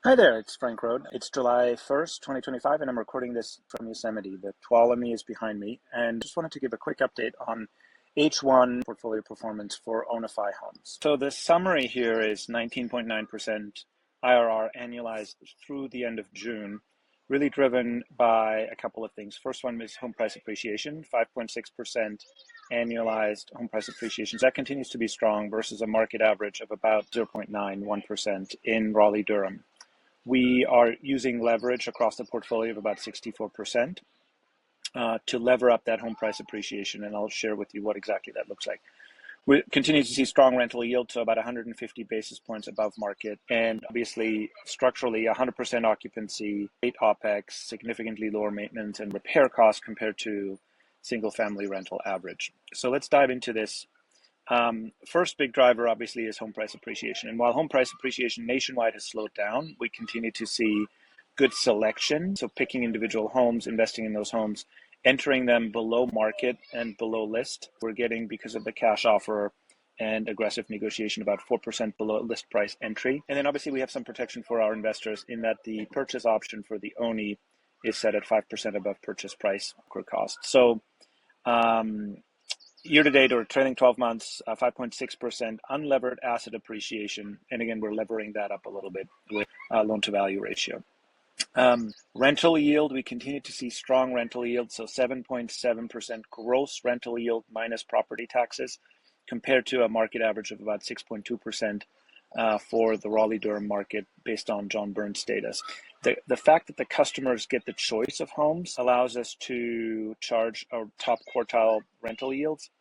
Hi there, it's Frank Rohde. It's July 1st, 2025, and I'm recording this from Yosemite. The Tuolumne is behind me, and just wanted to give a quick update on H1 portfolio performance for Ownify Homes. So the summary here is 19.9% IRR annualized through the end of June, really driven by a couple of things. First one is home price appreciation, 5.6% annualized home price appreciation. That continues to be strong versus a market average of about 0.91% in Raleigh-Durham. We are using leverage across the portfolio of about 64% to lever up that home price appreciation, and I'll share with you what exactly that looks like. We continue to see strong rental yield, so about 150 basis points above market, and obviously structurally 100% occupancy, 8 OPEX, significantly lower maintenance and repair costs compared to single family rental average. So let's dive into this. First big driver obviously is home price appreciation. And while home price appreciation nationwide has slowed down, we continue to see good selection. So picking individual homes, investing in those homes, entering them below market and below list. We're getting, because of the cash offer and aggressive negotiation, about 4% below list price entry. And then obviously we have some protection for our investors in that the purchase option for the ONI is set at 5% above purchase price or cost. So year to date or trailing 12 months, 5.6% unlevered asset appreciation. And again, we're levering that up a little bit with loan to value ratio. Rental yield, we continue to see strong rental yield. So 7.7% gross rental yield minus property taxes compared to a market average of about 6.2% for the Raleigh-Durham market based on John Burns' data. The fact that the customers get the choice of homes allows us to charge our top quartile rental yields.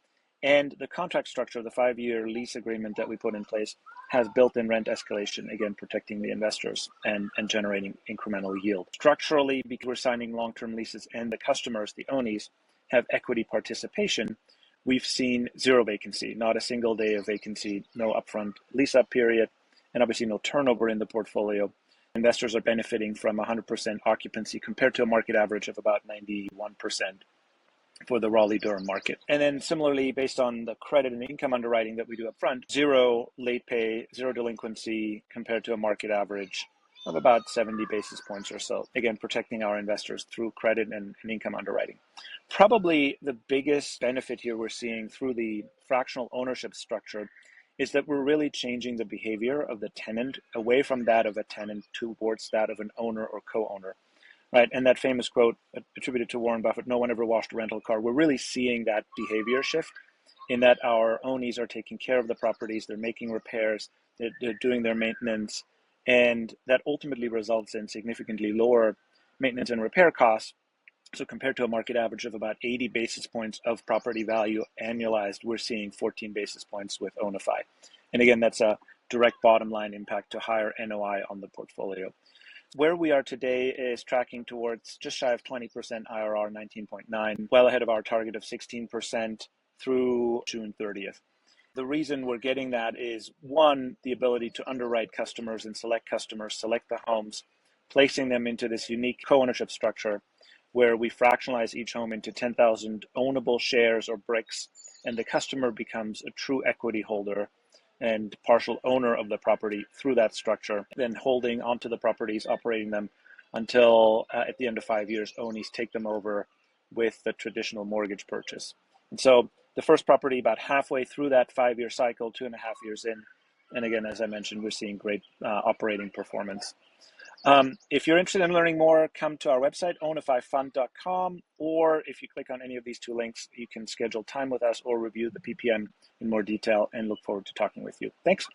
And the contract structure, the 5-year lease agreement that we put in place, has built-in rent escalation, again, protecting the investors and generating incremental yield. Structurally, because we're signing long-term leases and the customers, the ONIs, have equity participation, we've seen zero vacancy, not a single day of vacancy, no upfront lease-up period, and obviously no turnover in the portfolio. Investors are benefiting from 100% occupancy compared to a market average of about 91% for the Raleigh-Durham market. And then similarly, based on the credit and income underwriting that we do up front, zero late pay, zero delinquency compared to a market average of about 70 basis points or so. Again, protecting our investors through credit and income underwriting. Probably the biggest benefit here we're seeing through the fractional ownership structure is that we're really changing the behavior of the tenant away from that of a tenant towards that of an owner or co-owner, right? And that famous quote attributed to Warren Buffett, "No one ever washed a rental car." We're really seeing that behavior shift in that our ONIs are taking care of the properties, they're making repairs, they're doing their maintenance, and that ultimately results in significantly lower maintenance and repair costs. So compared to a market average of about 80 basis points of property value annualized, we're seeing 14 basis points with Ownify. And again, that's a direct bottom line impact to higher NOI on the portfolio. Where we are today is tracking towards just shy of 20% IRR, 19.9, well ahead of our target of 16% through June 30th. The reason we're getting that is, one, the ability to underwrite customers and select customers, select the homes, placing them into this unique co-ownership structure where we fractionalize each home into 10,000 ownable shares or bricks, and the customer becomes a true equity holder and partial owner of the property through that structure, then holding onto the properties, operating them until at the end of 5 years, ONIs take them over with the traditional mortgage purchase. And so the first property about halfway through that 5-year cycle, 2.5 years in. And again, as I mentioned, we're seeing great operating performance. If you're interested in learning more, come to our website, ownifyfund.com, or if you click on any of these 2 links, you can schedule time with us or review the PPM in more detail, and look forward to talking with you. Thanks.